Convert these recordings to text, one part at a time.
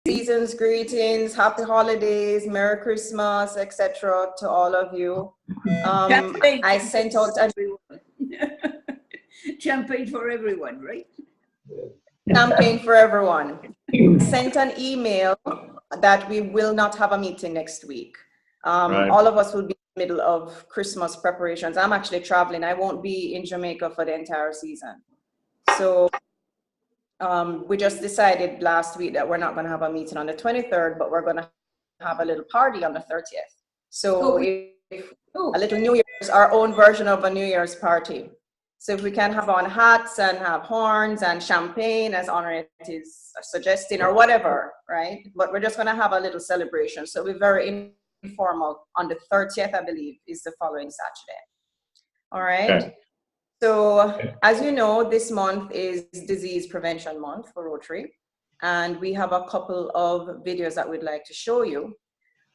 Season's greetings, happy holidays, Merry Christmas, etc. to all of you. I sent out a champagne for everyone, right? Champagne for everyone. Sent an email that we will not have a meeting next week. All of us will be in the middle of Christmas preparations. I'm actually traveling. I won't be in Jamaica for the entire season. So we just decided last week that we're not going to have a meeting on the 23rd, but we're going to have a little party on the 30th. So a little New Year's, our own version of a New Year's party. So if we can have on hats and have horns and champagne, as Honor is suggesting, or whatever, right? But we're just going to have a little celebration. So we're very informal. On the 30th, I believe, is the following Saturday. All right. Okay. So as you know, this month is Disease Prevention Month for Rotary. And we have a couple of videos that we'd like to show you.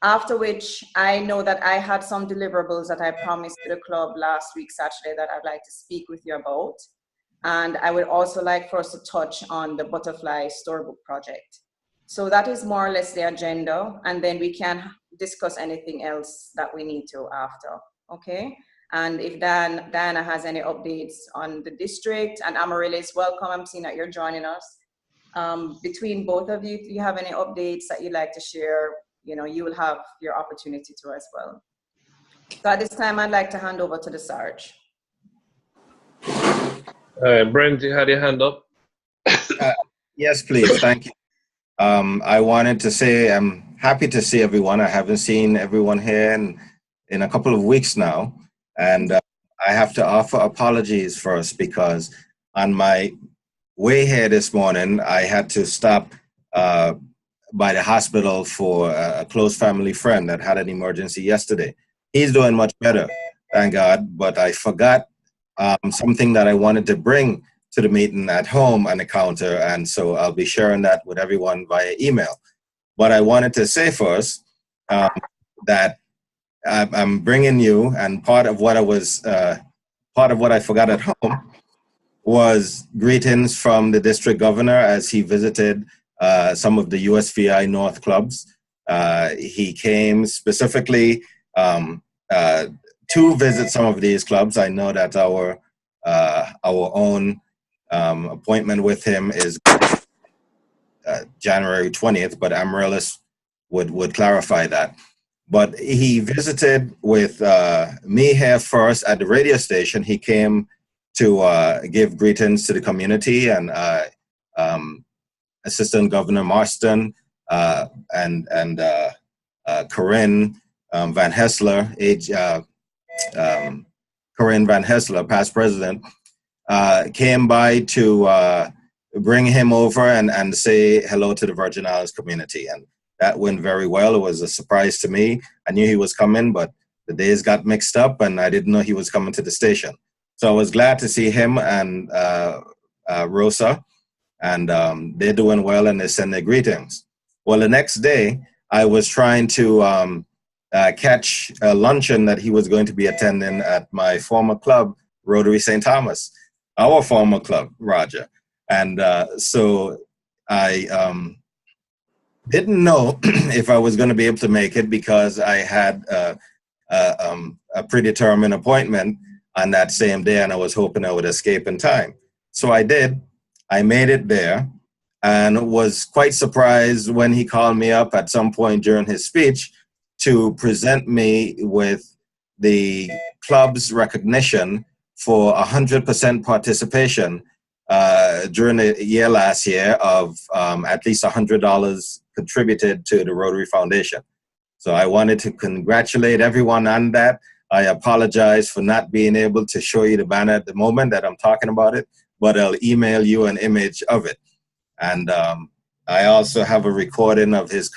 After which, I know that I had some deliverables that I promised to the club last week, Saturday, that I'd like to speak with you about. And I would also like for us to touch on the Butterfly Storybook project. So that is more or less the agenda. And then we can discuss anything else that we need to after, okay? And if Diana has any updates on the district, and Amaryllis, welcome, I'm seeing that you're joining us. Between both of you, if you have any updates that you'd like to share, you know, you will have your opportunity to as well. So at this time, I'd like to hand over to the Sarge. Brent, you had your hand up? Yes, please. Thank you. I wanted to say I'm happy to see everyone. I haven't seen everyone here in a couple of weeks now. And I have to offer apologies first because on my way here this morning, I had to stop by the hospital for a close family friend that had an emergency yesterday. He's doing much better, thank God, but I forgot something that I wanted to bring to the meeting at home on the counter, and so I'll be sharing that with everyone via email. But I wanted to say first that I'm bringing you, and part of what I forgot at home was greetings from the district governor as he visited some of the USVI North clubs. He came specifically to visit some of these clubs. I know that our own appointment with him is January 20th, but Amaryllis would clarify that. But he visited with me here first at the radio station. He came to give greetings to the community, and Assistant Governor Marston and Corinne Van Hessler, Corinne Van Hessler, past president, came by to bring him over and say hello to the Virgin Islands community. And that went very well. It was a surprise to me. I knew he was coming, but the days got mixed up and I didn't know he was coming to the station. So I was glad to see him and Rosa, and they're doing well and they send their greetings. Well, the next day, I was trying to catch a luncheon that he was going to be attending at my former club, Rotary St. Thomas, our former club, Roger. And so I didn't know if I was going to be able to make it because I had a predetermined appointment on that same day, and I was hoping I would escape in time. So I did. I made it there and was quite surprised when he called me up at some point during his speech to present me with the club's recognition for 100% participation during the year last year of at least $100 contributed to the Rotary Foundation. So I wanted to congratulate everyone on that. I apologize for not being able to show you the banner at the moment that I'm talking about it, but I'll email you an image of it. And I also have a recording of his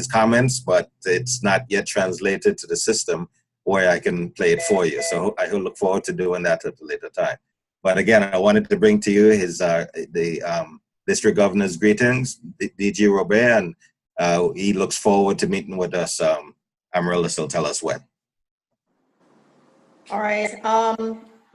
comments, but it's not yet translated to the system where I can play it for you. So I look forward to doing that at a later time. But again, I wanted to bring to you his the district governor's greetings, DG Robert, and he looks forward to meeting with us. Amaryllis will tell us when. All right.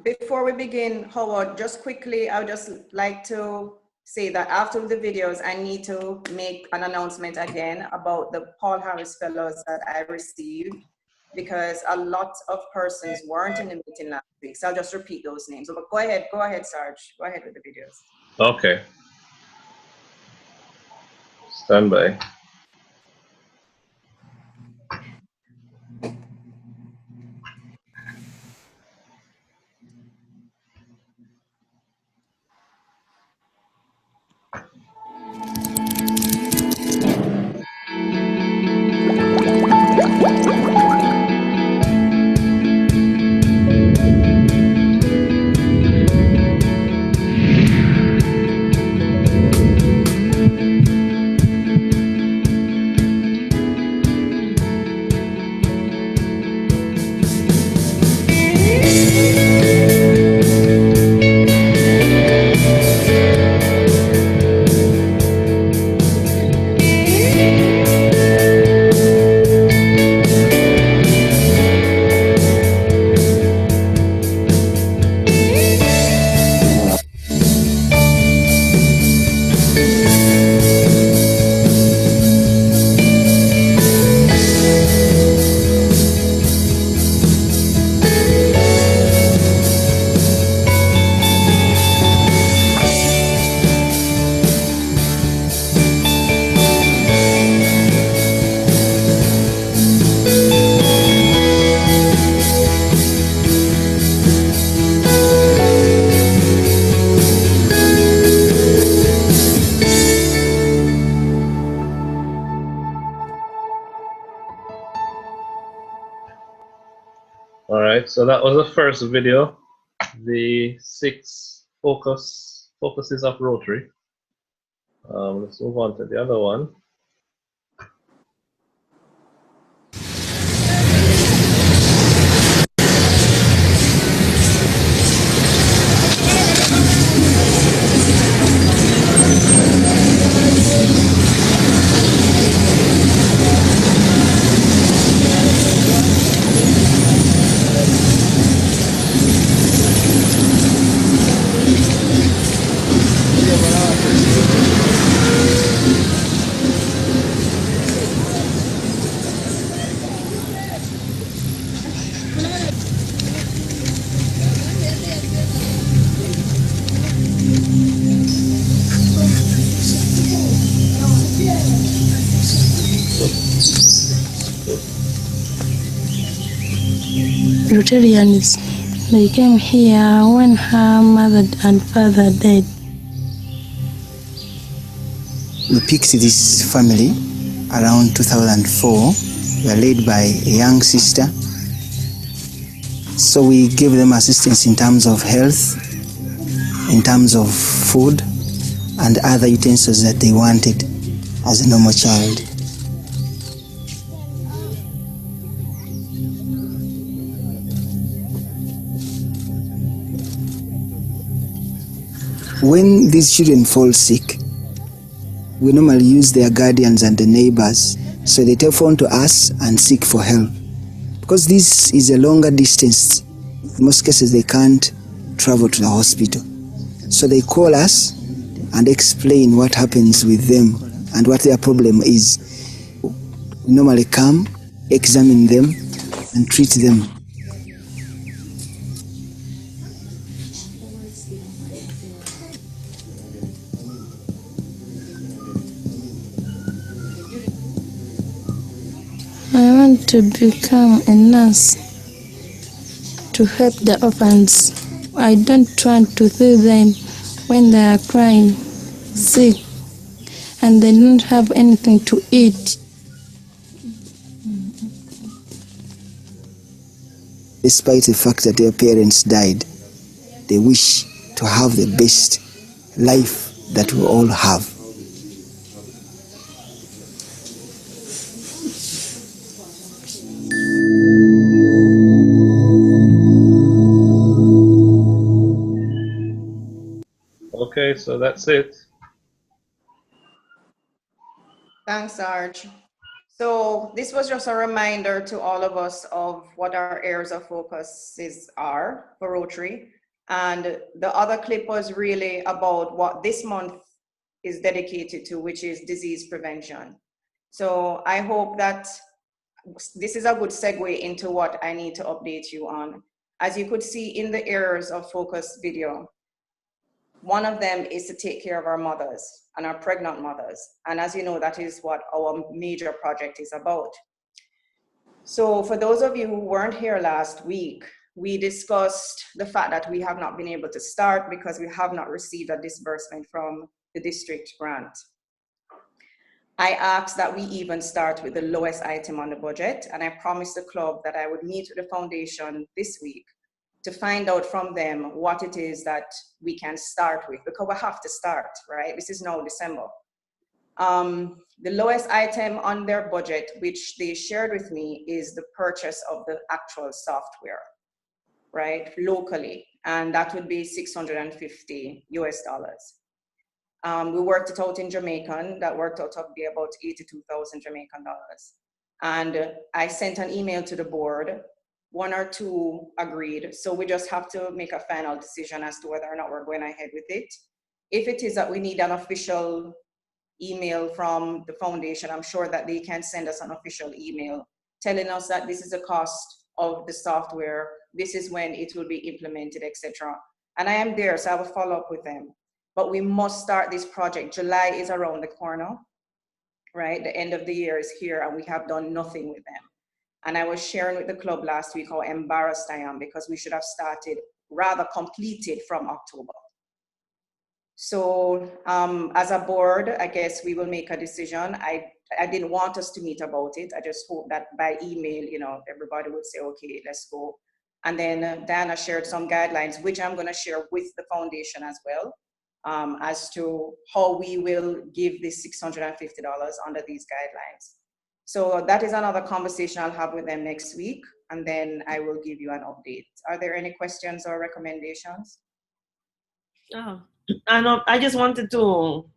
Before we begin, Howard, just quickly, I would just like to say that after the videos, I need to make an announcement again about the Paul Harris Fellows that I received, because a lot of persons weren't in the meeting last week. So I'll just repeat those names. But go ahead, Sarge. Go ahead with the videos. Okay. Stand by. All right, so that was the first video, the 6 focuses of Rotary. Let's move on to the other one. Rotarians, they came here when her mother and father died. We picked this family around 2004. We were led by a young sister. So we gave them assistance in terms of health, in terms of food, and other utensils that they wanted as a normal child. When these children fall sick, we normally use their guardians and the neighbors, so they telephone to us and seek for help. Because this is a longer distance, in most cases they can't travel to the hospital. So they call us and explain what happens with them and what their problem is. We normally come, examine them, and treat them. I want to become a nurse to help the orphans. I don't want to see them when they are crying, sick, and they don't have anything to eat. Despite the fact that their parents died, they wish to have the best life that we all have. Okay, so that's it. Thanks, Sarge. So this was just a reminder to all of us of what our areas of focuses are for Rotary. And the other clip was really about what this month is dedicated to, which is disease prevention. So I hope that this is a good segue into what I need to update you on. As you could see in the areas of focus video, one of them is to take care of our mothers and our pregnant mothers. And as you know, that is what our major project is about. So for those of you who weren't here last week, we discussed the fact that we have not been able to start because we have not received a disbursement from the district grant. I asked that we even start with the lowest item on the budget, and I promised the club that I would meet with the foundation this week to find out from them what it is that we can start with, because we have to start, right? This is now December. The lowest item on their budget, which they shared with me, is the purchase of the actual software, right, locally, and that would be $650 US. We worked it out in Jamaican. That worked out to be about 82,000 Jamaican dollars. And I sent an email to the board. 1 or 2 agreed. So we just have to make a final decision as to whether or not we're going ahead with it. If it is that we need an official email from the foundation, I'm sure that they can send us an official email telling us that this is the cost of the software, this is when it will be implemented, etc. And I am there, so I will follow up with them. But we must start this project. July is around the corner, right? The end of the year is here and we have done nothing with them. And I was sharing with the club last week how embarrassed I am because we should have started, rather completed from October. So as a board, I guess we will make a decision. I didn't want us to meet about it. I just hope that by email, you know, everybody would say, okay, let's go. And then Dana shared some guidelines, which I'm gonna share with the foundation as well, as to how we will give this $650 under these guidelines. So that is another conversation I'll have with them next week, and then I will give you an update. Are there any questions or recommendations? Oh, I just wanted to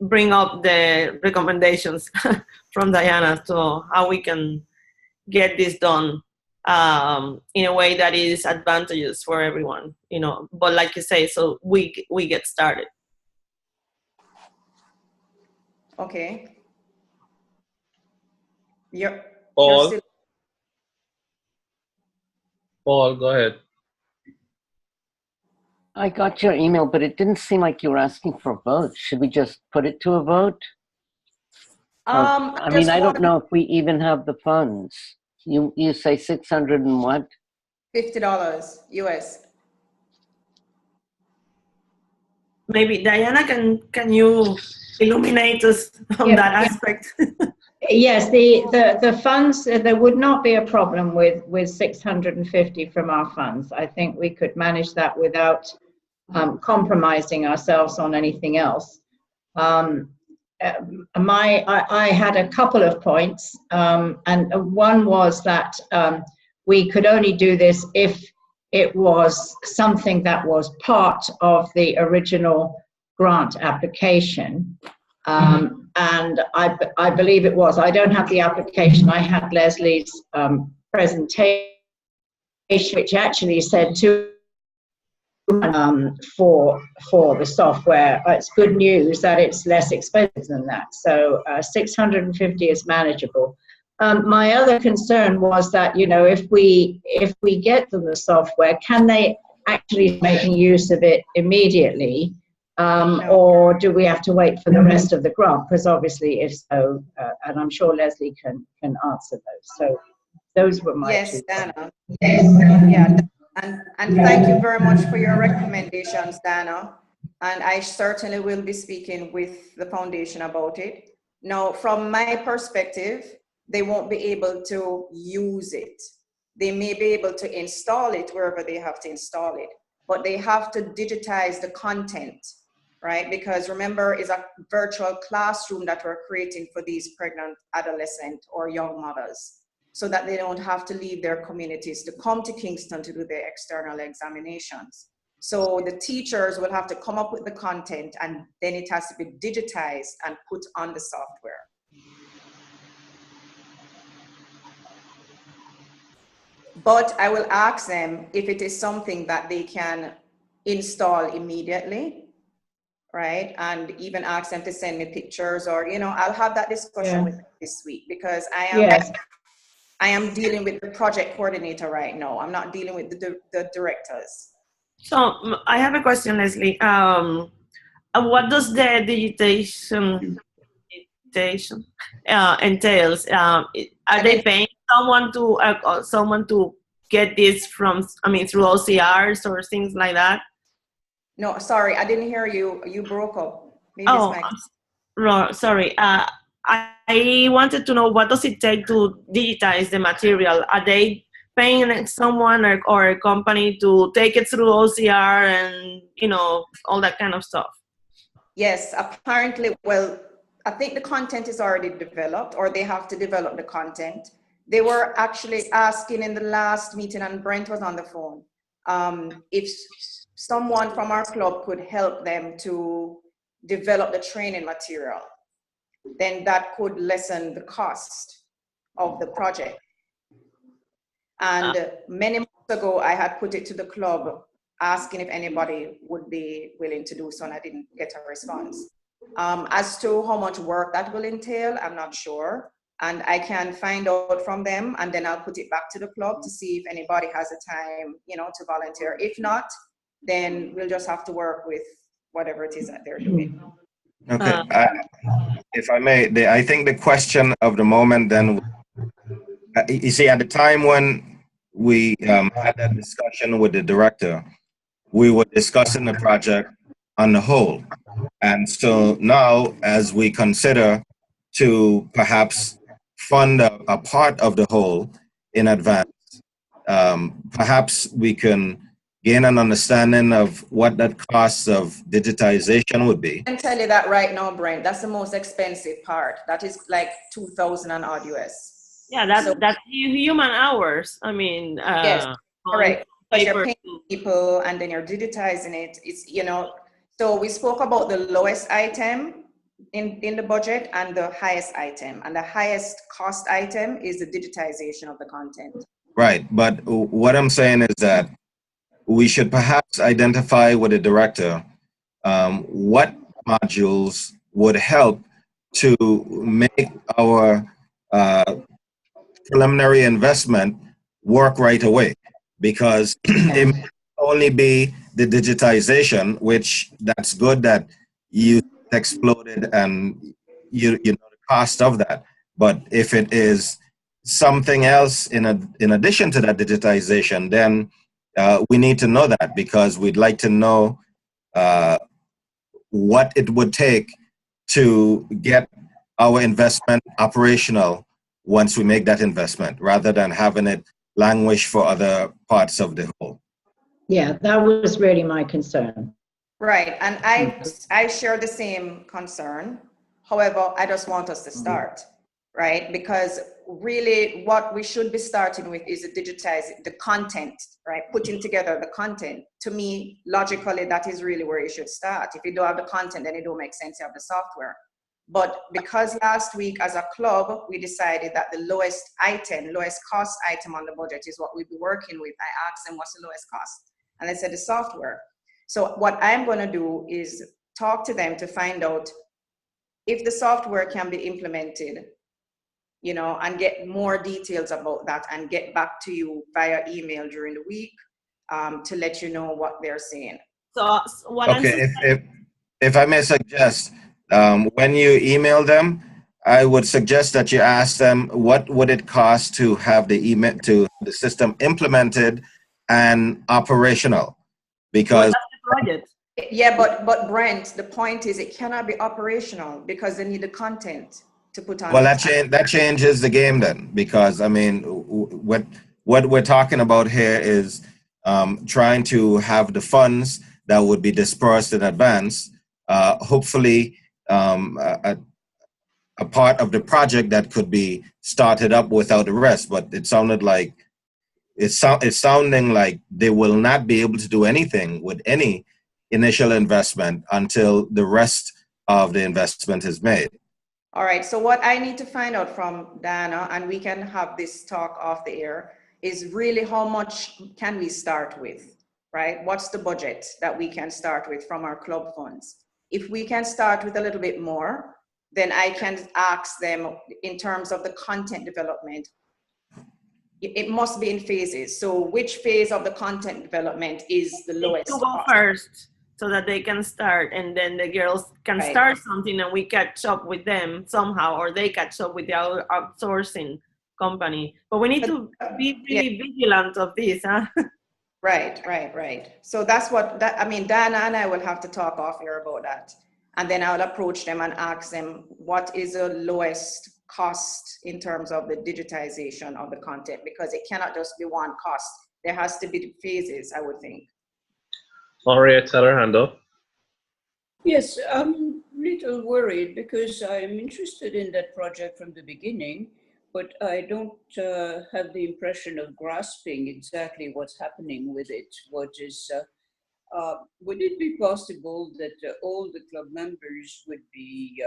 bring up the recommendations from Diana to how we can get this done in a way that is advantageous for everyone, you know. But like you say, so we get started. Okay. You're Paul, still... Paul, go ahead. I got your email, but it didn't seem like you were asking for a vote. Should we just put it to a vote? I mean, I don't know if we even have the funds. You say 600 and what? $50 US. Maybe Diana, can you illuminate us on that aspect? Yes, the funds, there would not be a problem with 650 from our funds. I think we could manage that without compromising ourselves on anything else. I had a couple of points, and one was that we could only do this if it was something that was part of the original grant application. And I believe it was. I don't have the application. I had Leslie's presentation, which actually said for the software. It's good news that it's less expensive than that. So 650 is manageable. My other concern was that, you know, if we get them the software, can they actually making use of it immediately? Or do we have to wait for the rest of the grant? Because obviously, if so, and I'm sure Leslie can answer those. So those were my Yes, two Dana. Yes, yeah, and thank you very much for your recommendations, Dana. And I certainly will be speaking with the foundation about it. Now, from my perspective, they won't be able to use it. They may be able to install it wherever they have to install it, but they have to digitize the content, right? Because remember, it's a virtual classroom that we're creating for these pregnant adolescent or young mothers, so that they don't have to leave their communities to come to Kingston to do their external examinations. So the teachers will have to come up with the content, and then it has to be digitized and put on the software. But I will ask them if it is something that they can install immediately, right? And even ask them to send me pictures, or, you know, I'll have that discussion with them this week, because I am dealing with the project coordinator right now. I'm not dealing with the directors. So I have a question, Leslie. What does the digitation entails? Are they paying someone to get this from, I mean, through OCRs or things like that? No, sorry, I didn't hear you. You broke up. Maybe Sorry. I wanted to know, what does it take to digitize the material? Are they paying someone or a company to take it through OCR and, you know, all that kind of stuff? Yes, apparently, well, I think the content is already developed, or they have to develop the content. They were actually asking in the last meeting, and Brent was on the phone, if someone from our club could help them to develop the training material, then that could lessen the cost of the project. And many months ago, I had put it to the club, asking if anybody would be willing to do so, and I didn't get a response. As to how much work that will entail, I'm not sure. And I can find out from them, and then I'll put it back to the club to see if anybody has the time, you know, to volunteer. If not, then we'll just have to work with whatever it is that they're doing. Okay, if I may, I think the question of the moment then, you see, at the time when we had that discussion with the director, we were discussing the project on the whole. And so now, as we consider to perhaps fund a part of the whole in advance, perhaps we can gain an understanding of what that cost of digitization would be. I can tell you that right now, Brent, that's the most expensive part. That is like 2,000 and odd US. Yeah, that's human hours. I mean, yes, correct. But you're paying people and then you're digitizing it. It's, you know, so we spoke about the lowest item in the budget and the highest item. And the highest cost item is the digitization of the content. Right. But what I'm saying is that we should perhaps identify with the director what modules would help to make our preliminary investment work right away, because it may only be the digitization, which that's good that you exploded and you know the cost of that. But if it is something else in addition to that digitization, then we need to know that, because we'd like to know what it would take to get our investment operational once we make that investment, rather than having it languish for other parts of the whole. Yeah, that was really my concern. Right, and I share the same concern. However, I just want us to start, right? Because really what we should be starting with is digitizing the content, right? Putting together the content. To me, logically, that is really where you should start. If you don't have the content, then it don't make sense to have the software. But because last week as a club, we decided that the lowest cost item on the budget is what we'll be working with. I asked them what's the lowest cost, and they said the software. So what I'm going to do is talk to them to find out if the software can be implemented, you know, and get more details about that, and get back to you via email during the week to let you know what they're saying. So what? Okay, if I may suggest, when you email them, I would suggest that you ask them what would it cost to have the system implemented and operational, because yeah, but Brent, the point is it cannot be operational because they need the content to put on. Well, that changes the game then, because I mean, what we're talking about here is trying to have the funds that would be dispersed in advance, hopefully a part of the project that could be started up without the rest. But it sounded like it's sounding like they will not be able to do anything with any initial investment until the rest of the investment is made. All right, so what I need to find out from Diana, and we can have this talk off the air, is really how much can we start with, right? What's the budget that we can start with from our club funds? If we can start with a little bit more, then I can ask them in terms of the content development. It must be in phases. So which phase of the content development is the lowest to go cost? first so that they can start, and then the girls can start something and we catch up with them somehow, or they catch up with the outsourcing company. But we need to be really vigilant of this, huh? Right. So that's what, I mean, Dana and I will have to talk off here about that. And then I'll approach them and ask them what is the lowest cost in terms of the digitization of the content, because it cannot just be one cost. There has to be phases, I would think. Henriette had her hand up. Yes, I'm a little worried because I'm interested in that project from the beginning, but I don't have the impression of grasping exactly what's happening with it. Would it be possible that all the club members would be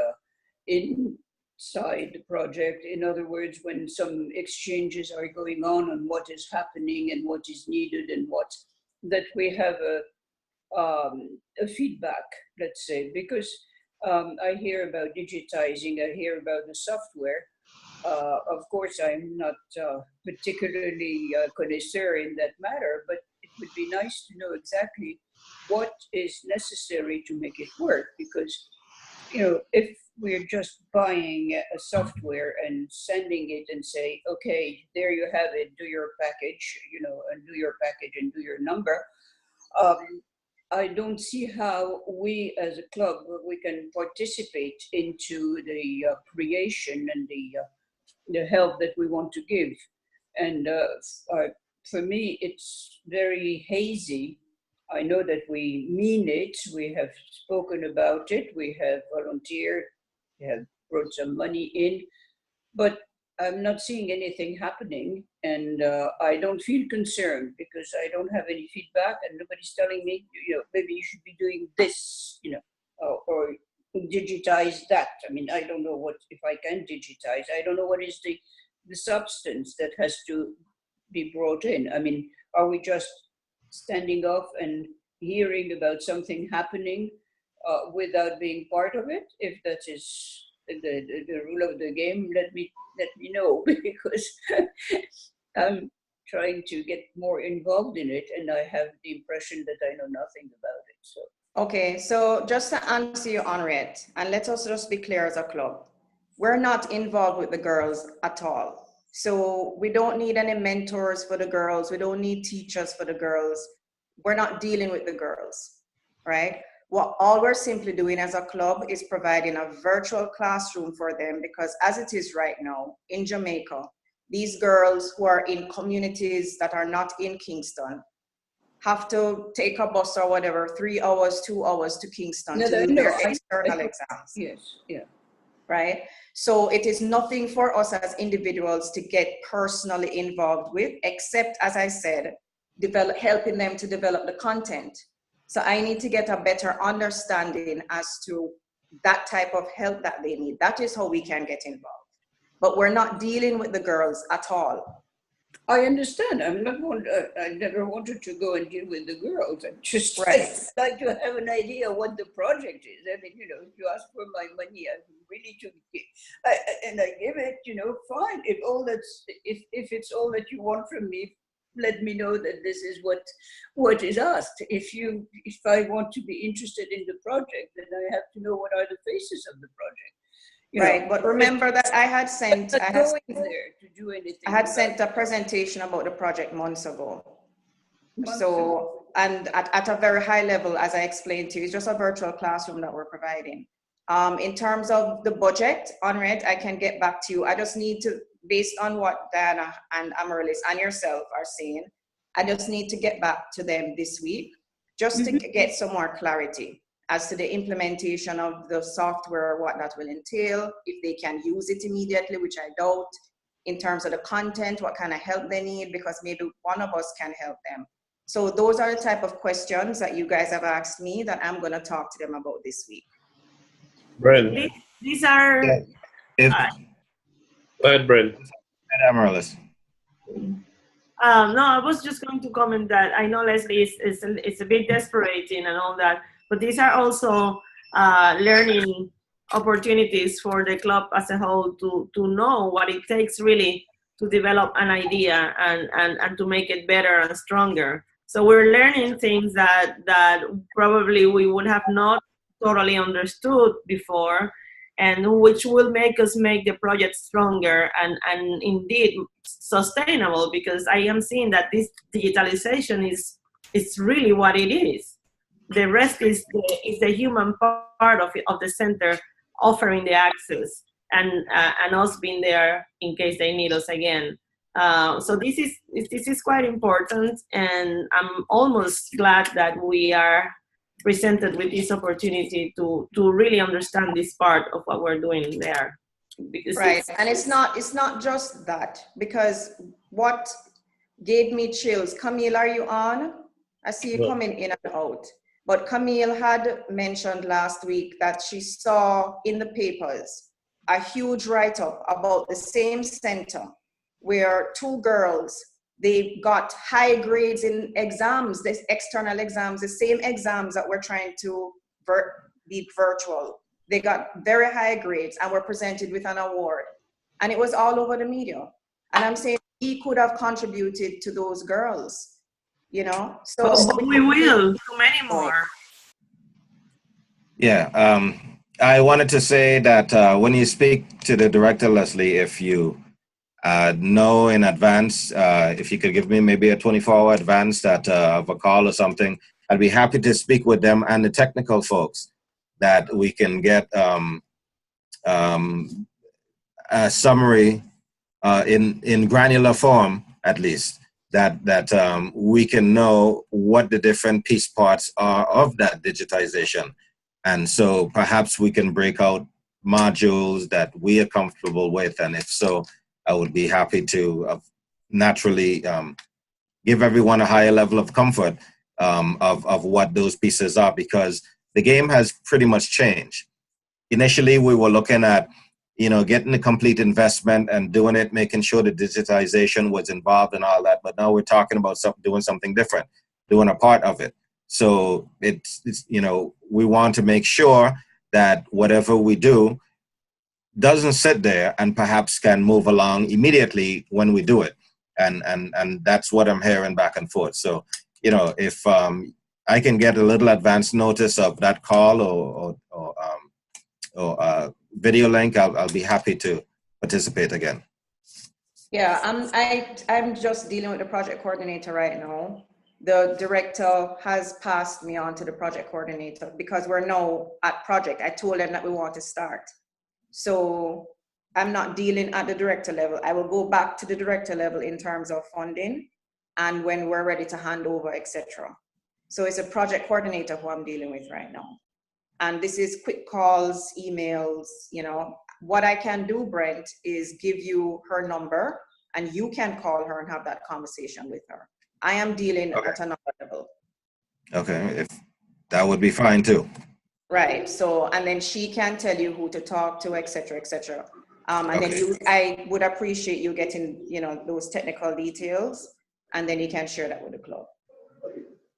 inside the project? In other words, when some exchanges are going on what is happening and what is needed and that we have a feedback, let's say, because I hear about digitizing, I hear about the software. Of course, I'm not particularly connoisseur in that matter, but it would be nice to know exactly what is necessary to make it work, because if we're just buying a software and sending it and say, okay, there you have it, do your package, and do your package and do your number, I don't see how we as a club, we can participate into the creation and the help that we want to give. And for me, it's very hazy. I know that we mean it. We have spoken about it. We have volunteered. We have brought some money in, but I'm not seeing anything happening, and I don't feel concerned because I don't have any feedback, and nobody's telling me, maybe you should be doing this, or digitize that. I mean, I don't know if I can digitize. I don't know what is the substance that has to be brought in. I mean, are we just standing off and hearing about something happening without being part of it? If that is the rule of the game, let me know, because I'm trying to get more involved in it, and I have the impression that I know nothing about it. So. Okay, so just to answer you, Henriette, and let us just be clear as a club, we're not involved with the girls at all. So we don't need any mentors for the girls. We don't need teachers for the girls. We're not dealing with the girls, right? All we're simply doing as a club is providing a virtual classroom for them, because as it is right now in Jamaica, these girls who are in communities that are not in Kingston have to take a bus or whatever, 3 hours, 2 hours to Kingston to do their external exams. Yes, yeah. Right? So it is nothing for us as individuals to get personally involved with, except, as I said, helping them to develop the content. So I need to get a better understanding as to that type of help that they need. That is how we can get involved. But we're not dealing with the girls at all. I understand. I never wanted to go and deal with the girls. I just like to have an idea what the project is. I mean, if you ask for my money, I'm really to give, and I give it. Fine. If it's all that you want from me, let me know that this is what is asked. If I want to be interested in the project, then I have to know what are the faces of the project. Right, but remember that I had sent a presentation about the project months ago. So, and at a very high level, as I explained to you, it's just a virtual classroom that we're providing. In terms of the budget, Henriette, I can get back to you. I just need to, based on what Diana and Amaryllis and yourself are saying, I just need to get back to them this week, just to get some more clarity as to the implementation of the software, what that will entail, if they can use it immediately, which I doubt, in terms of the content, what kind of help they need, because maybe one of us can help them. So those are the type of questions that you guys have asked me that I'm going to talk to them about this week. Brent. These are... Go ahead, Brent. Amaryllis. No, I was just going to comment that I know Leslie is a bit desperating and all that, but these are also learning opportunities for the club as a whole to know what it takes really to develop an idea and to make it better and stronger. So we're learning things that probably we would have not totally understood before, and which will make us make the project stronger and indeed sustainable, because I am seeing that this digitalization is really what it is. The rest is the human part of the center offering the access and us being there in case they need us again. So this is quite important, and I'm almost glad that we are presented with this opportunity to really understand this part of what we're doing there. Because right, and it's not just that, because what gave me chills. Camille, are you on? I see you coming in and out. But Camille had mentioned last week that she saw in the papers a huge write-up about the same center where 2 girls, they got high grades in exams, this external exams, the same exams that we're trying to be virtual. They got very high grades and were presented with an award. And it was all over the media. And I'm saying he could have contributed to those girls, you know? So we will do many more. Yeah, I wanted to say that when you speak to the director, Leslie, if you know in advance, if you could give me maybe a 24-hour advance that of a call or something, I'd be happy to speak with them and the technical folks, that we can get a summary in granular form, at least, that we can know what the different piece parts are of that digitization. And so perhaps we can break out modules that we are comfortable with. And if so, I would be happy to naturally give everyone a higher level of comfort of what those pieces are, because the game has pretty much changed. Initially, we were looking at, getting the complete investment and doing it, making sure the digitization was involved and all that. But now we're talking about doing something different, doing a part of it. So it's we want to make sure that whatever we do doesn't sit there and perhaps can move along immediately when we do it. And that's what I'm hearing back and forth. So, if I can get a little advance notice of that call or video link, I'll be happy to participate again. Yeah, I'm just dealing with the project coordinator right now. The director has passed me on to the project coordinator because we're now at project. I told them that we want to start. So I'm not dealing at the director level. I will go back to the director level in terms of funding and when we're ready to hand over, etc. So it's a project coordinator who I'm dealing with right now. And this is quick calls, emails, What I can do, Brent, is give you her number and you can call her and have that conversation with her. I am dealing at another level. Okay, if that would be fine too. Right. So, and then she can tell you who to talk to, etc., etc. And then I would appreciate you getting, those technical details, and then you can share that with the club.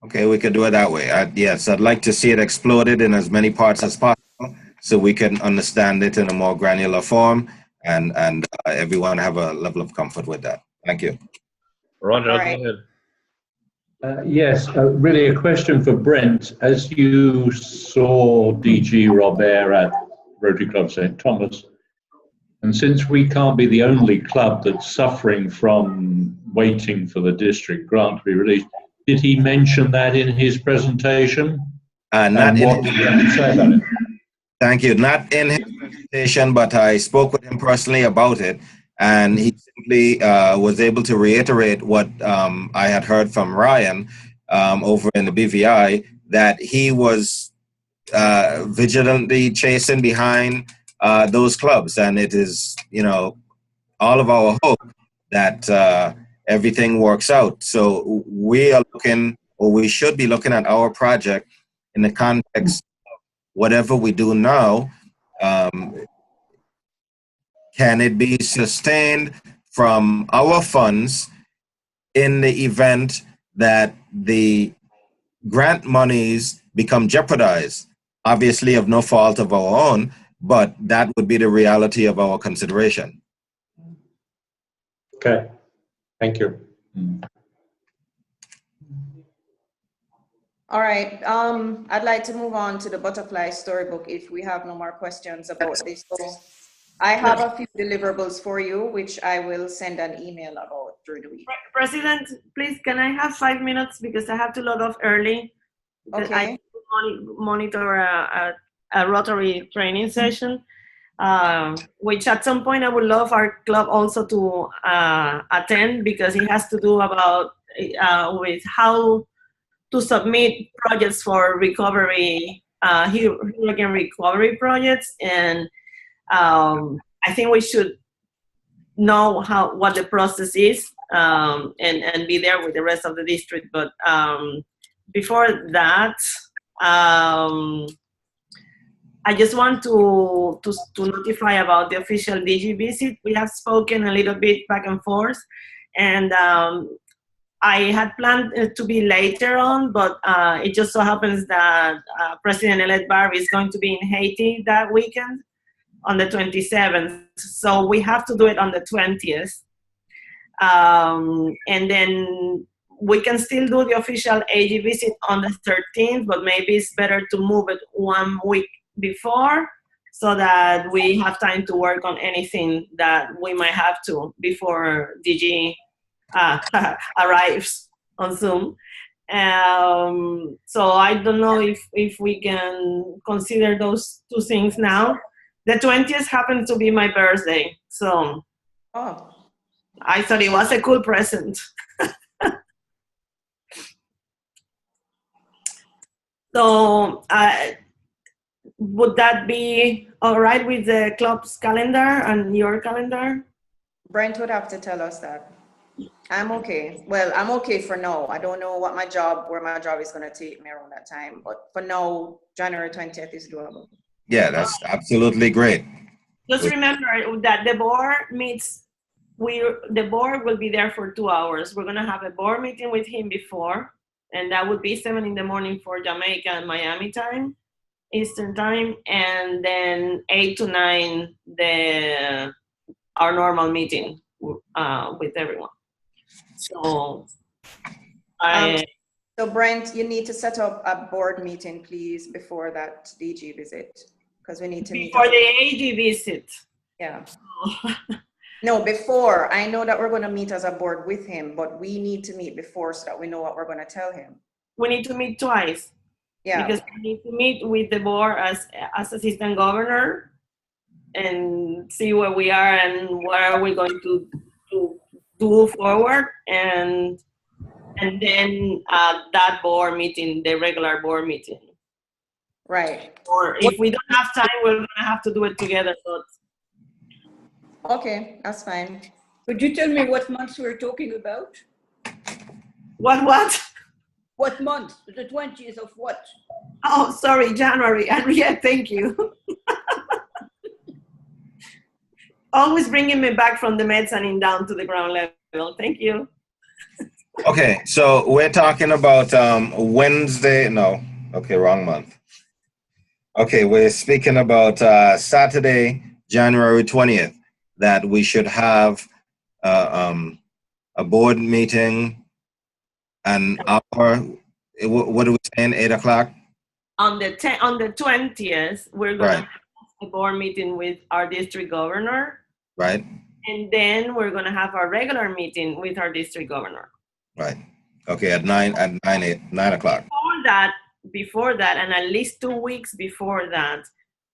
Okay, we could do it that way. Yes, I'd like to see it exploded in as many parts as possible, so we can understand it in a more granular form, and everyone have a level of comfort with that. Thank you. Roger, all right. Go ahead. Yes, really a question for Brent. As you saw DG Robert at Rotary Club St. Thomas, and since we can't be the only club that's suffering from waiting for the district grant to be released, did he mention that in his presentation? Not what did he have to say about it? Thank you. Not in his presentation, but I spoke with him personally about it. And he simply was able to reiterate what I had heard from Ryan over in the BVI, that he was vigilantly chasing behind those clubs. And it is, all of our hope that everything works out. So we are looking, or we should be looking at our project in the context of whatever we do now. Can it be sustained from our funds in the event that the grant monies become jeopardized obviously of no fault of our own, but that would be the reality of our consideration. Okay, thank you. All right, I'd like to move on to the butterfly storybook if we have no more questions about this. So I have a few deliverables for you, which I will send an email about through the week. President, please, can I have 5 minutes because I have to load off early? Okay. I monitor a Rotary training session, which at some point I would love our club also to attend, because it has to do about with how to submit projects for recovery, hurricane recovery projects, and I think we should know what the process is, and be there with the rest of the district. But before that, I just want to notify about the official DG visit. We have spoken a little bit back and forth, and I had planned it to be later on, but it just so happens that President-elect Barry is going to be in Haiti that weekend on the 27th. So we have to do it on the 20th. And then we can still do the official AG visit on the 13th, but maybe it's better to move it 1 week before, so that we have time to work on anything that we might have to before DG arrives on Zoom. So I don't know if we can consider those two things now. The 20th happens to be my birthday, so I thought it was a cool present. So would that be all right with the club's calendar and your calendar? Brent would have to tell us that. I'm okay. Well, I'm okay for now. I don't know where my job is going to take me around that time. But for now, January 20th is doable. Yeah, that's absolutely great. Just remember that the board meets, the board will be there for 2 hours. We're going to have a board meeting with him before, and that would be 7 in the morning for Jamaica and Miami time, Eastern time, and then 8 to 9, our normal meeting with everyone. So so Brent, you need to set up a board meeting, please, before that DG visit, because we need to meet before the AG visit. Yeah. No, before. I know that we're going to meet as a board with him, but we need to meet before so that we know what we're going to tell him. We need to meet twice. Yeah. Because we need to meet with the board as assistant governor and see where we are and what are we going to do forward, and then that board meeting, the regular board meeting. Right. Or if we don't have time, we're going to have to do it together. So okay, that's fine. Could you tell me what months we're talking about? What? What month? The 20th of what? Oh, sorry, January. Henriette, thank you. Always bringing me back from the mezzanine down to the ground level. Thank you. Okay, so we're talking about Wednesday. No, okay, wrong month. Okay, we're speaking about Saturday, January 20th, that we should have a board meeting, an hour. What are we saying? 8 o'clock. On the 20th, we're gonna have a board meeting with our district governor. Right. And then we're gonna have our regular meeting with our district governor. Right. Okay, at 9 o'clock. Before that, and at least 2 weeks before that,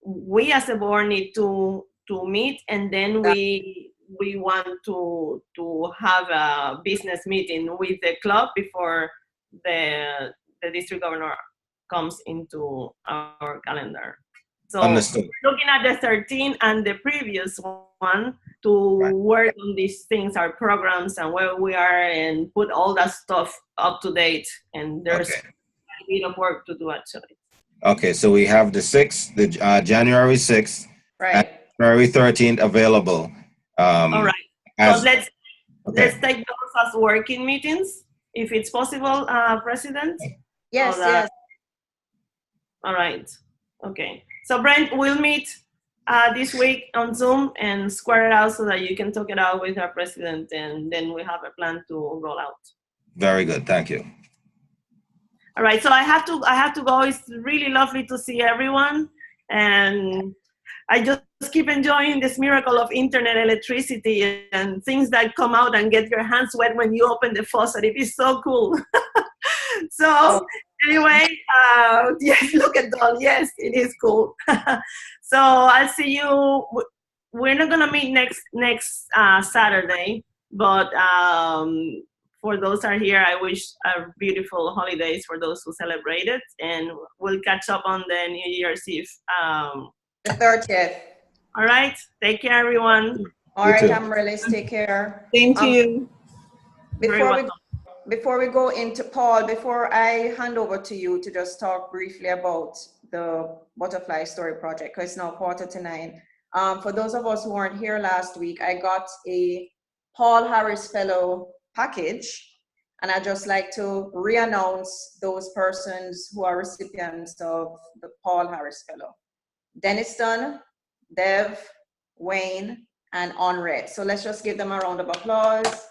we as a board need to meet, and then we want to have a business meeting with the club before the district governor comes into our calendar. So understood. We're looking at the 13th and the previous one to work on these things, our programs and where we are, and put all that stuff up to date. And there's a bit of work to do actually. Okay, so we have the 6th, the January 6th, and January 13th available. All right. So let's take those as working meetings, if it's possible, President. Yes, yes. All right. Okay. So Brent, we'll meet this week on Zoom and square it out so that you can talk it out with our president, and then we have a plan to roll out. Very good. Thank you. All right. So I have to go. It's really lovely to see everyone, and I just keep enjoying this miracle of internet electricity and things that come out and get your hands wet when you open the faucet. It is so cool. So anyway, yes, look at Dawn. Yes, it is cool. So I'll see you. We're not gonna meet next Saturday, but for those who are here, I wish beautiful holidays for those who celebrate it, and we'll catch up on the New Year's Eve. The 30th. All right. Take care, everyone. All right, Amaryllis, take care. Same to you. Before we go into Paul, before I hand over to you to just talk briefly about the Butterfly Story Project, because it's now 8:45. For those of us who weren't here last week, I got a Paul Harris Fellow package, and I'd just like to re-announce those persons who are recipients of the Paul Harris Fellow. Dennis Dunn, Dev, Wayne, and Henriette. So let's just give them a round of applause.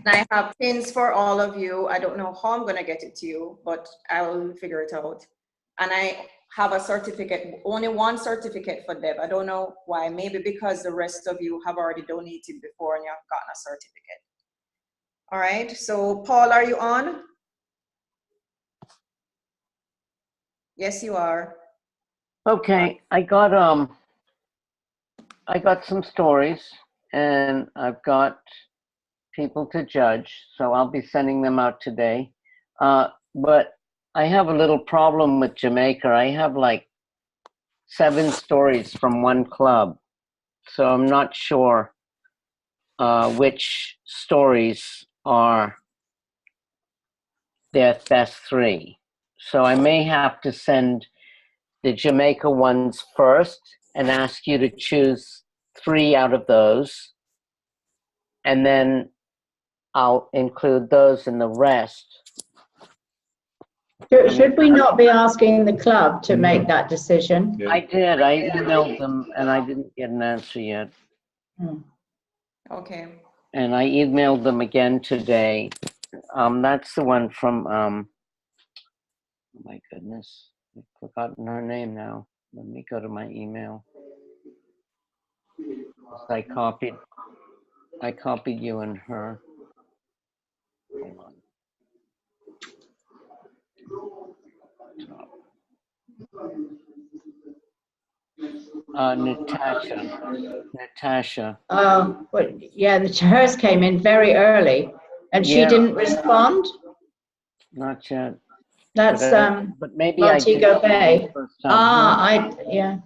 And I have pins for all of you. I don't know how I'm going to get it to you, but I will figure it out. And I have a certificate, only one certificate for Dev. I don't know why. Maybe because the rest of you have already donated before and you have gotten a certificate. All right. So Paul, are you on? Yes, you are. Okay, I got some stories, and I've got people to judge, so I'll be sending them out today. But I have a little problem with Jamaica. I have like 7 stories from one club, so I'm not sure which stories are their best 3. So I may have to send the Jamaica ones first and ask you to choose 3 out of those. And then I'll include those in the rest. Should we not be asking the club to make that decision? I did. I emailed them and I didn't get an answer yet. Okay. And I emailed them again today. That's the one from, oh my goodness, I've forgotten her name now. Let me go to my email. I copied you and her. Hold on. Natasha. Oh, well, yeah, hers came in very early, and she didn't respond. Not yet. That's but maybe Montego Bay. Yeah.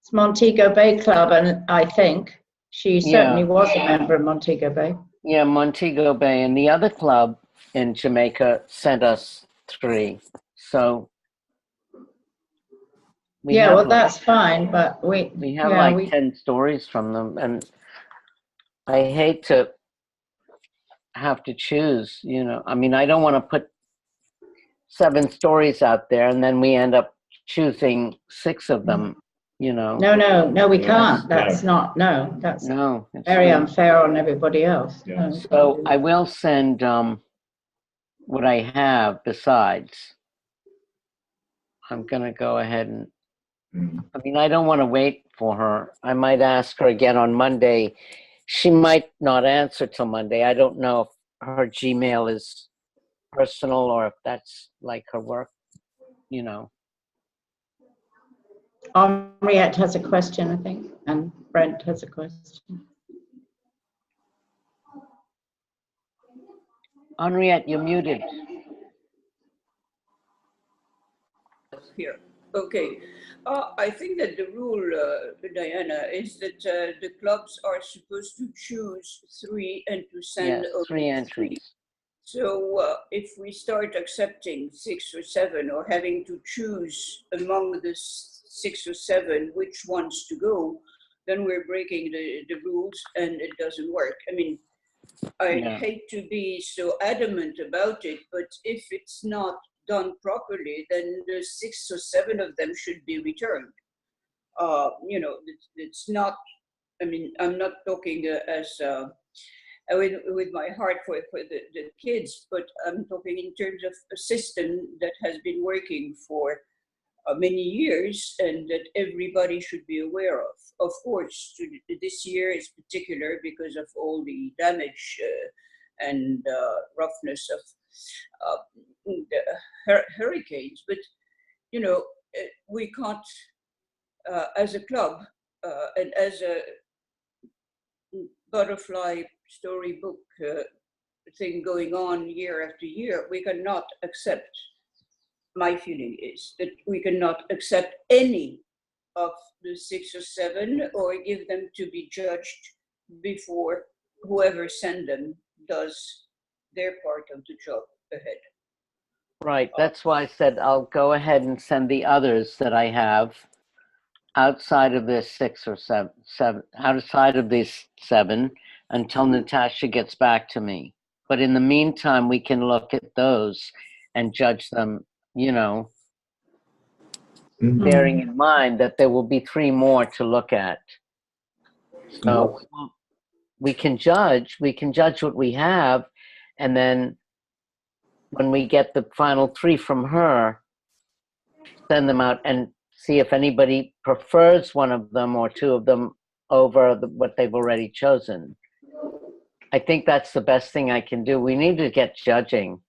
It's Montego Bay Club, and I think she certainly was a member of Montego Bay. Yeah, Montego Bay, and the other club in Jamaica sent us 3. So well, that's fine, but we have 10 stories from them, and I hate to have to choose. I mean, I don't want to put 7 stories out there, and then we end up choosing 6 of them. No, we can't. That's not. No, that's very unfair on everybody else. Yeah. No, so I will send what I have besides. I'm gonna go ahead and. I mean, I don't want to wait for her. I might ask her again on Monday. She might not answer till Monday. I don't know if her Gmail is personal or if that's like her work. Henriette has a question, I think, and Brent has a question. Henriette, you're muted. Here. Okay. I think that the rule, Diana, is that the clubs are supposed to choose 3 and to send 3 entries. So if we start accepting 6 or 7 or having to choose among the 6 or 7 which ones to go, then we're breaking the rules and it doesn't work. I mean, I hate to be so adamant about it, but if it's not done properly, then the 6 or 7 of them should be returned. It's not, I mean, I'm not talking with my heart for the kids, but I'm talking in terms of a system that has been working for many years and that everybody should be aware of. Of course, this year is particular because of all the damage and roughness of the hurricanes, but we can't, as a club and as a butterfly storybook thing going on year after year, we cannot accept, my feeling is that we cannot accept any of the 6 or 7 or give them to be judged before whoever sent them does their part of the job ahead. Right, that's why I said I'll go ahead and send the others that I have outside of this 6 or 7, outside of these 7 until Natasha gets back to me. But in the meantime, we can look at those and judge them, bearing in mind that there will be 3 more to look at. So we can judge what we have, and then when we get the final 3 from her, send them out and see if anybody prefers one of them or 2 of them over what they've already chosen. I think that's the best thing I can do. We need to get judging.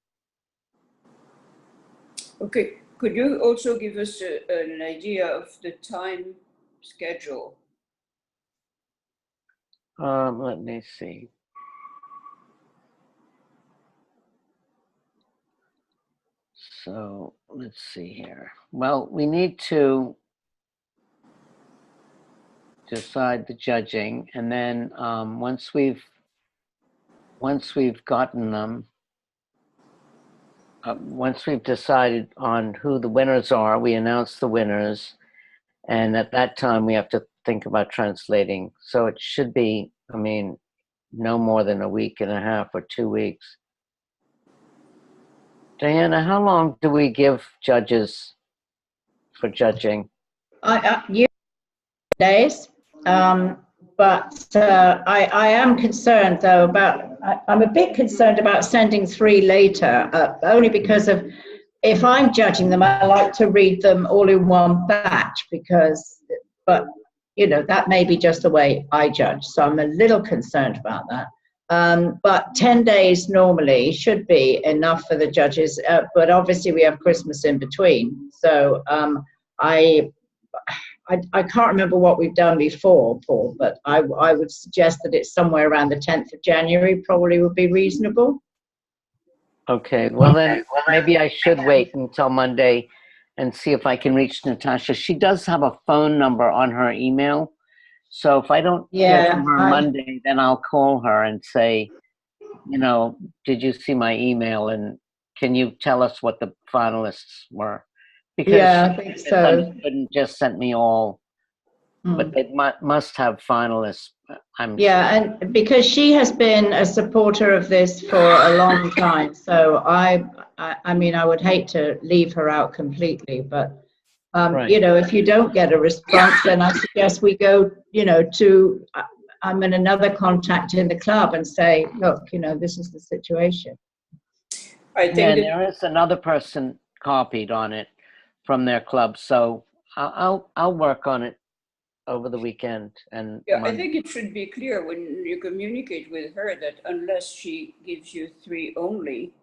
Okay, could you also give us an idea of the time schedule? Let me see. So let's see here. Well, we need to decide the judging, and then once we've gotten them, once we've decided on who the winners are, we announce the winners, and at that time we have to think about translating. So it should be, I mean, no more than a week and a half or 2 weeks. Diana, how long do we give judges for judging? Days. But I am concerned, though, I'm a bit concerned about sending 3 later, only because of, if I'm judging them, I like to read them all in one batch but that may be just the way I judge. So I'm a little concerned about that. But 10 days normally should be enough for the judges, but obviously we have Christmas in between. So I can't remember what we've done before, Paul, but I would suggest that it's somewhere around the 10th of January probably would be reasonable. Okay, well then maybe I should wait until Monday and see if I can reach Natasha. She does have a phone number on her email. So if I don't hear from her Monday, then I'll call her and say, did you see my email? And can you tell us what the finalists were? Because I think so. Couldn't just sent me all, but they must have finalists. I'm sure. And because she has been a supporter of this for a long time, so I mean, I would hate to leave her out completely, but Right. if you don't get a response, then I suggest we go, to I'm in another contact in the club and say, look, this is the situation. I think there is another person copied on it from their club, so I'll work on it over the weekend. And I think it should be clear when you communicate with her that unless she gives you 3 only,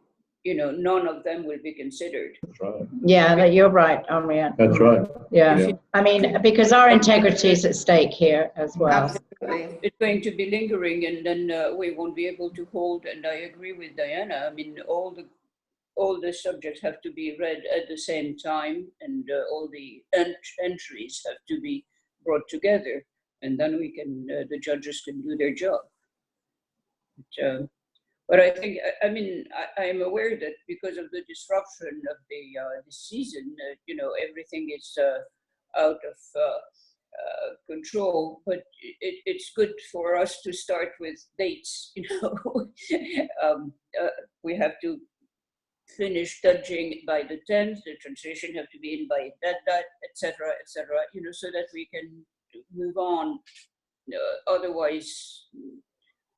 none of them will be considered. That's right. Yeah, you're right, Amrian. That's right. Yeah. I mean, because our integrity is at stake here as well. Absolutely. It's going to be lingering, and then we won't be able to hold, and I agree with Diana. I mean, all the subjects have to be read at the same time, and all the entries have to be brought together, and then the judges can do their job. But I think, I mean, I am aware that because of the disruption of the season, everything is out of control. But it's good for us to start with dates. We have to finish judging by the 10th, the translation have to be in by that, etc., you know, so that we can move on. Otherwise,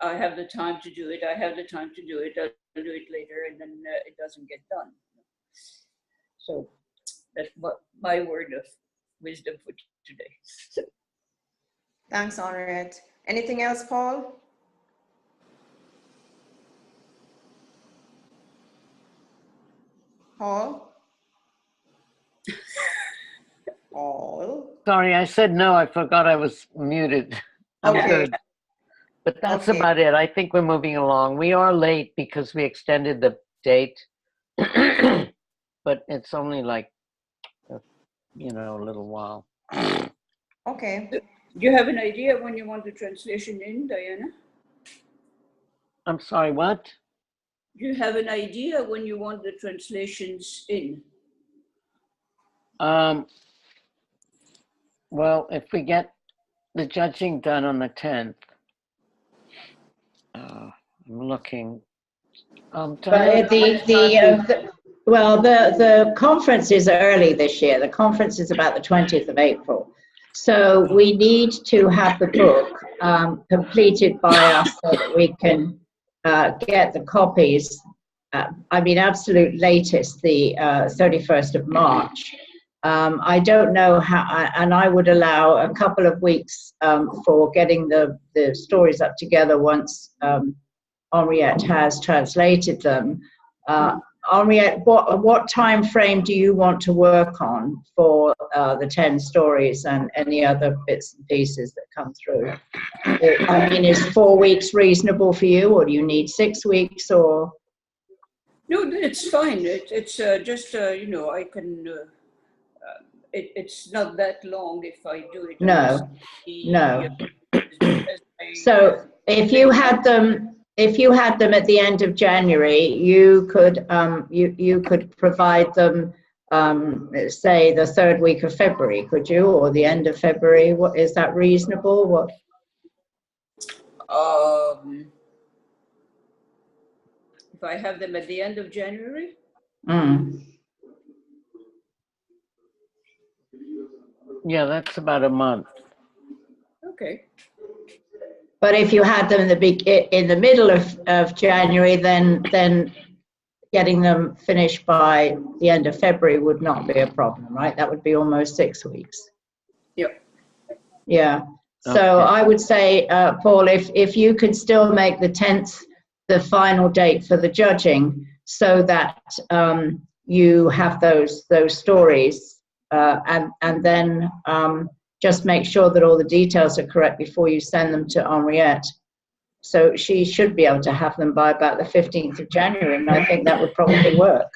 I have the time to do it, I'll do it later, and then it doesn't get done. So that's what my word of wisdom for today. Thanks, Henriette. Anything else, Paul? Paul? Paul? Sorry, I said no. I forgot I was muted. I'm Okay. good. But that's Okay. about it. I think we're moving along. We are late because we extended the date, but it's only like, you know, a little while. Okay. Do you have an idea when you want the translation in, Diana? I'm sorry, what? Do you have an idea when you want the translations in? Well, if we get the judging done on the 10th, I'm looking. But the conference is early this year. The conference is about the 20th of April. So we need to have the book completed by us so that we can get the copies. I mean, absolute latest, the 31st of March. I don't know how, and I would allow a couple of weeks for getting the stories up together once Henriette has translated them. Henriette, what time frame do you want to work on for the 10 stories and any other bits and pieces that come through? I mean, is 4 weeks reasonable for you, or do you need 6 weeks, or? No, it's fine. It's just, you know, I can, it's not that long if I do it. No. So if you had them at the end of January, you could you could provide them, say the 3rd week of February, could you, or the end of February? What is that reasonable? What? If I have them at the end of January. Yeah, that's about a month. Okay. But if you had them in the middle of January, then getting them finished by the end of February would not be a problem, right? That would be almost 6 weeks. Yep. Yeah. So Okay. I would say, Paul, if you could still make the 10th the final date for the judging, so that you have those stories, and then just make sure that all the details are correct before you send them to Henriette. So she should be able to have them by about the 15th of January, and I think that would probably work.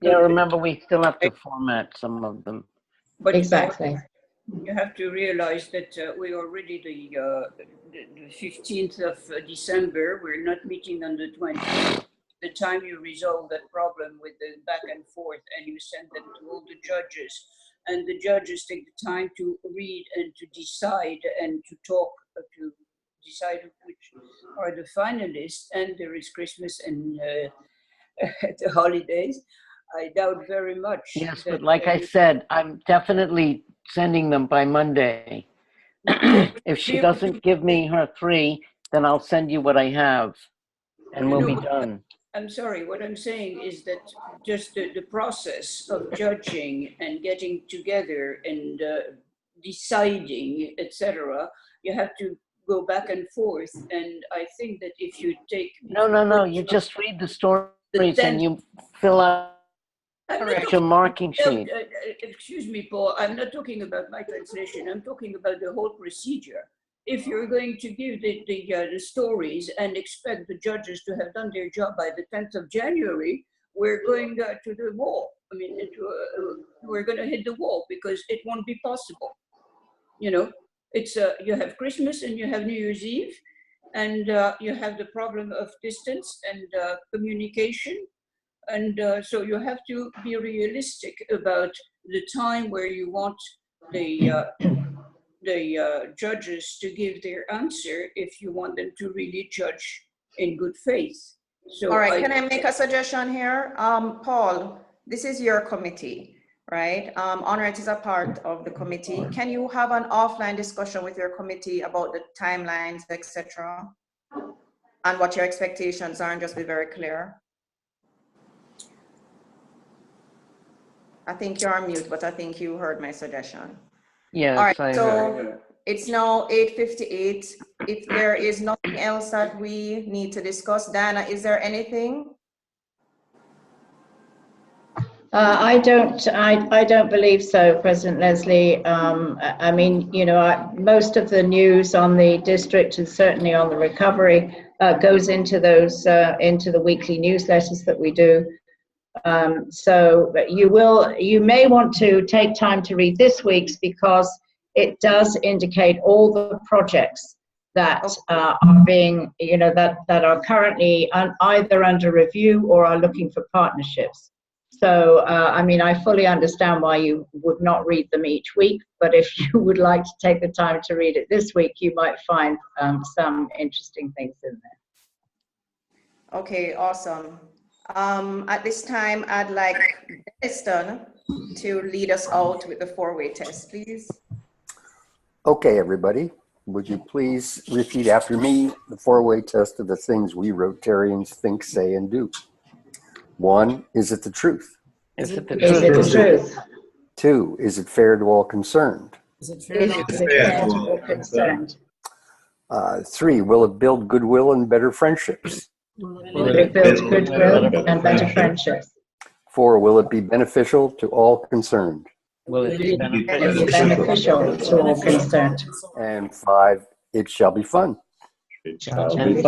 Yeah, remember, we still have to format some of them. But exactly. You have to realize that we're already the 15th of December. We're not meeting on the 20th. The time you resolve that problem with the back and forth and you send them to all the judges, and the judges take the time to read and to decide and to talk, to decide which are the finalists, and there is Christmas and the holidays. I doubt very much. Yes, but like I said, I'm definitely sending them by Monday. If she doesn't give me her 3, then I'll send you what I have, and we'll be done. I'm sorry, what I'm saying is that just the process of judging and getting together and deciding, etc., you have to go back and forth. And I think that if you take... No, you just read the stories and you fill out your marking sheet. Excuse me, Paul, I'm not talking about my translation. I'm talking about the whole procedure. If you're going to give the stories and expect the judges to have done their job by the 10th of January, we're going to the wall. I mean, we're going to hit the wall because it won't be possible. You know, it's you have Christmas and you have New Year's Eve, and you have the problem of distance and communication. And so you have to be realistic about the time where you want the judges to give their answer if you want them to really judge in good faith. So all right, can I make a suggestion here? Paul, this is your committee, right? Honorat is a part of the committee. Can you have an offline discussion with your committee about the timelines, etc., and what your expectations are, and just be very clear? I think you're on mute, but I think you heard my suggestion. Yes, All right, I so heard. it's now 8:58. If there is nothing else that we need to discuss, Diana, is there anything? I don't believe so, President Leslie. I mean, you know, most of the news on the district and certainly on the recovery goes into those into the weekly newsletters that we do. So you may want to take time to read this week's, because it does indicate all the projects that are being, you know, that are currently either under review or are looking for partnerships. So, I mean, I fully understand why you would not read them each week, but if you would like to take the time to read it this week, you might find some interesting things in there. Okay, awesome. At this time, I'd like Destin to lead us out with the four-way test, please. Okay, everybody, would you please repeat after me the four-way test of the things we Rotarians think, say, and do? 1, is it the truth? Is it the Is it the truth? 2, is it fair to all concerned? Is it fair to all concerned? 3, will it build goodwill and better friendships? Will it build goodwill and better friendships? 4, will it be beneficial to all concerned? Will it be beneficial to all concerned? And 5, it shall be fun. It shall and be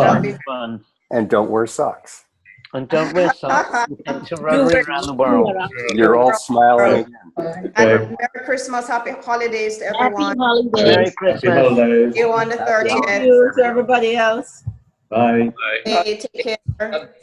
fun. And don't wear socks. And don't wear socks to Rotary around the world. You're all smiling again. And Merry Christmas, Happy Holidays to everyone. Merry Christmas. See you on the 30th. Thank you to everybody else. Bye. Hey, take care.